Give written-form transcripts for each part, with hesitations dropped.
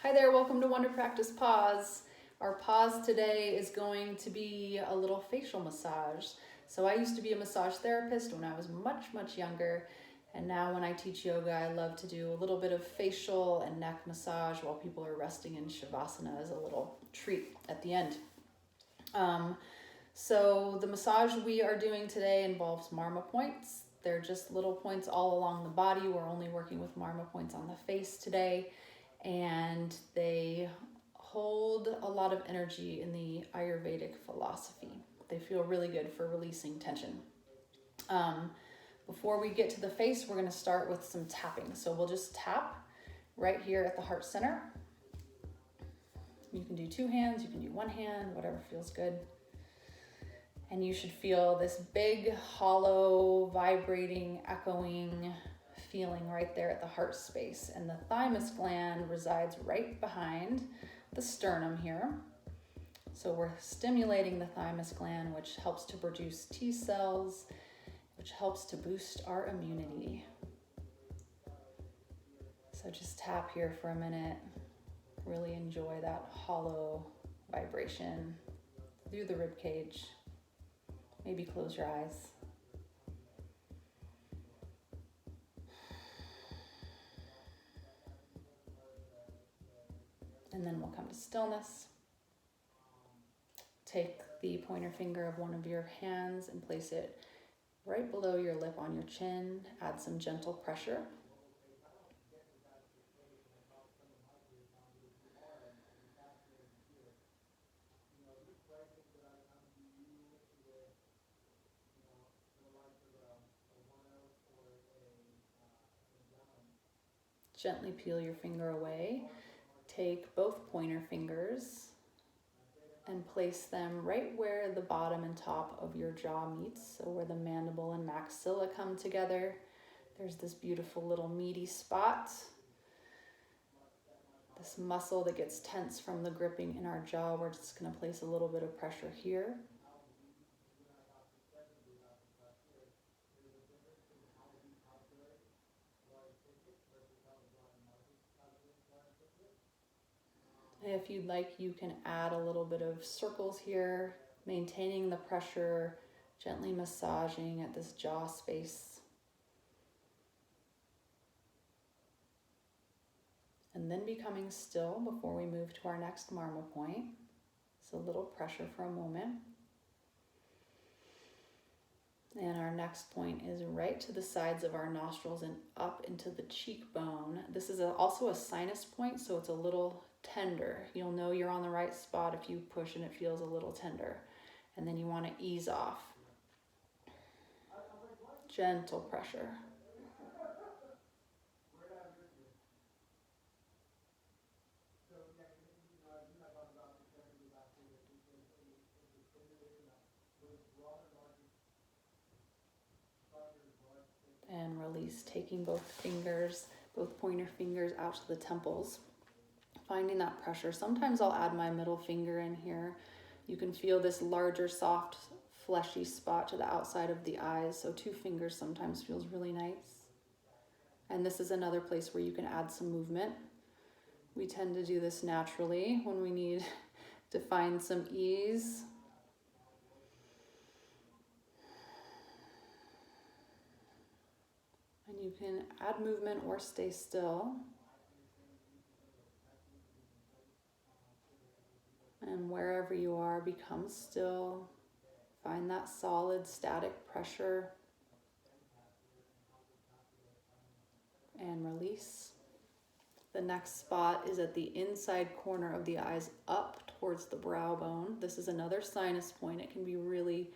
Hi there, welcome to Wonder Practice Pause. Our pause today is going to be a little facial massage. So I used to be a massage therapist when I was much younger, and now when I teach yoga, I love to do a little bit of facial and neck massage while people are resting in Shavasana as a little treat at the end. So the massage we are doing today involves Marma points. They're just little points all along the body. We're only working with Marma points on the face today, and they hold a lot of energy in the Ayurvedic philosophy. They feel really good for releasing tension. Before we get to the face, we're going to start with some tapping. So we'll just tap right here at the heart center. You can do two hands, you can do one hand, whatever feels good. And you should feel this big, hollow, vibrating, echoing feeling right there at the heart space. And the thymus gland resides right behind the sternum here. So we're stimulating the thymus gland, which helps to produce T cells, which helps to boost our immunity. So just tap here for a minute. Really enjoy that hollow vibration through the rib cage. Maybe close your eyes. And then we'll come to stillness. Take the pointer finger of one of your hands and place it right below your lip on your chin. Add some gentle pressure. Gently peel your finger away. Take both pointer fingers and place them right where the bottom and top of your jaw meets, so where the mandible and maxilla come together. There's this beautiful little meaty spot, this muscle that gets tense from the gripping in our jaw. We're just going to place a little bit of pressure here. If you'd like, you can add a little bit of circles here, maintaining the pressure, gently massaging at this jaw space. And then becoming still before we move to our next Marma point. So a little pressure for a moment. And our next point is right to the sides of our nostrils and up into the cheekbone. This is also a sinus point, so it's a little tender. You'll know you're on the right spot if you push and it feels a little tender. And then you want to ease off. Gentle pressure. And release, taking both pointer fingers out to the temples, finding that pressure. Sometimes I'll add my middle finger in here. You can feel this larger, soft, fleshy spot to the outside of the eyes, so two fingers sometimes feels really nice. And this is another place where you can add some movement. We tend to do this naturally when we need to find some ease. And you can add movement or stay still. And wherever you are, become still. Find that solid, static pressure. And release. The next spot is at the inside corner of the eyes, up towards the brow bone. This is another sinus point. It can be really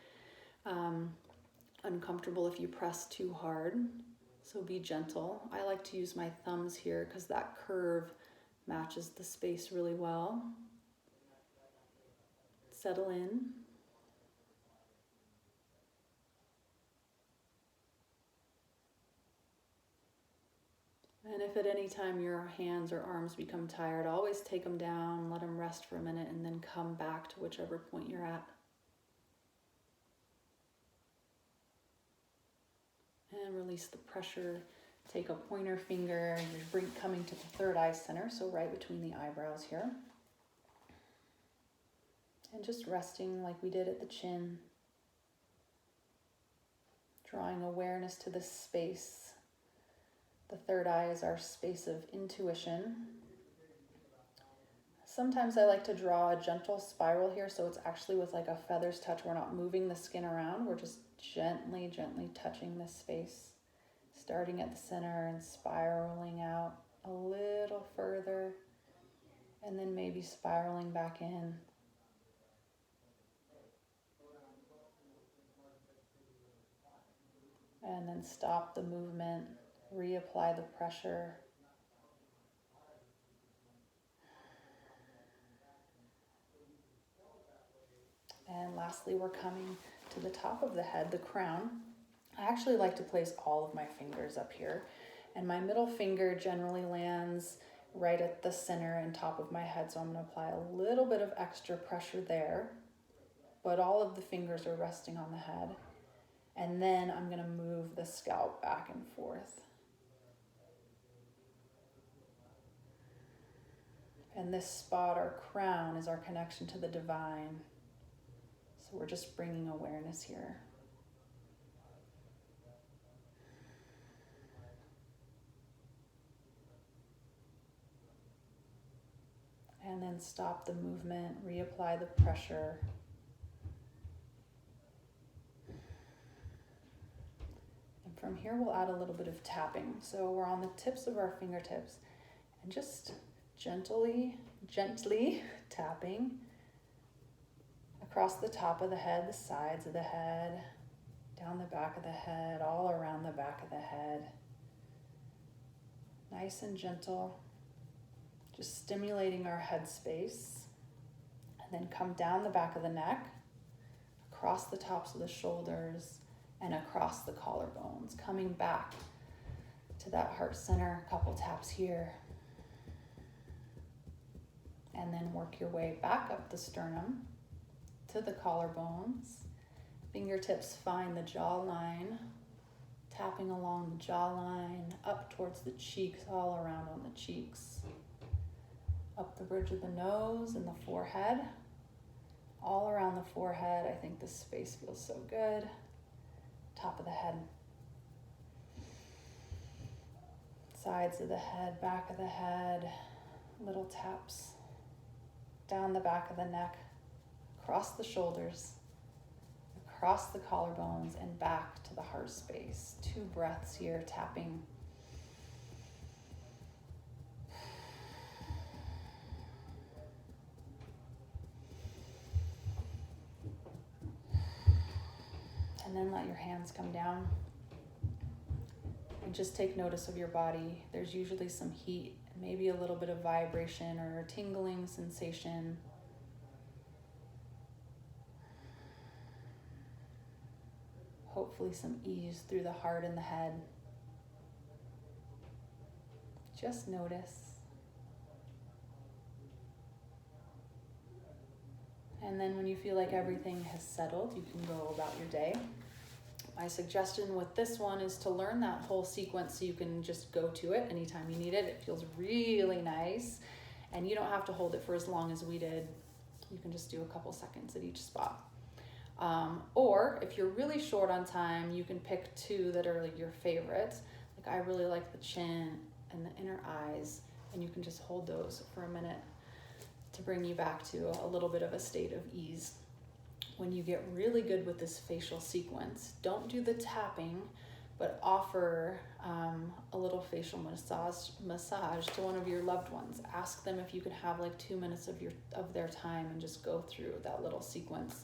uncomfortable if you press too hard. So be gentle. I like to use my thumbs here because that curve matches the space really well. Settle in. And if at any time your hands or arms become tired, always take them down, let them rest for a minute, and then come back to whichever point you're at. And release the pressure Take a pointer finger and you're coming to the third eye center, so right between the eyebrows here. And just resting like we did at the chin. Drawing awareness to this space. The third eye is our space of intuition. Sometimes I like to draw a gentle spiral here, so it's actually with like a feather's touch. We're not moving the skin around, we're just gently touching this space. Starting at the center and spiraling out a little further, and then maybe spiraling back in. And then stop the movement, reapply the pressure. And lastly, we're coming to the top of the head, the crown. I actually like to place all of my fingers up here, and my middle finger generally lands right at the center and top of my head, so I'm going to apply a little bit of extra pressure there, but all of the fingers are resting on the head. And then I'm going to move the scalp back and forth. And this spot, our crown, is our connection to the divine. So we're just bringing awareness here. And then stop the movement, reapply the pressure. From here, we'll add a little bit of tapping. So we're on the tips of our fingertips and just gently tapping across the top of the head, the sides of the head, down the back of the head, all around the back of the head. Nice and gentle, just stimulating our head space. And then come down the back of the neck, across the tops of the shoulders, and across the collarbones, coming back to that heart center, a couple taps here. And then work your way back up the sternum to the collarbones. Fingertips find the jawline, tapping along the jawline, up towards the cheeks, all around on the cheeks. Up the bridge of the nose and the forehead. All around the forehead, I think this space feels so good. Top of the head, sides of the head, back of the head, little taps down the back of the neck, across the shoulders, across the collarbones, and back to the heart space. 2 breaths here, tapping. And then let your hands come down and just take notice of your body. There's usually some heat, maybe a little bit of vibration or tingling sensation. Hopefully some ease through the heart and the head. Just notice. And then when you feel like everything has settled, you can go about your day. My suggestion with this one is to learn that whole sequence so you can just go to it anytime you need it. It feels really nice, and you don't have to hold it for as long as we did. You can just do a couple seconds at each spot. Or if you're really short on time, you can pick 2 that are like your favorites. Like I really like the chin and the inner eyes, and you can just hold those for a minute to bring you back to a little bit of a state of ease. When you get really good with this facial sequence, don't do the tapping, but offer a little facial massage to one of your loved ones. Ask them if you could have like 2 minutes of their time and just go through that little sequence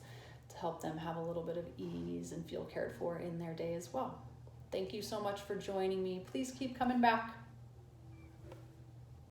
to help them have a little bit of ease and feel cared for in their day as well. Thank you so much for joining me. Please keep coming back.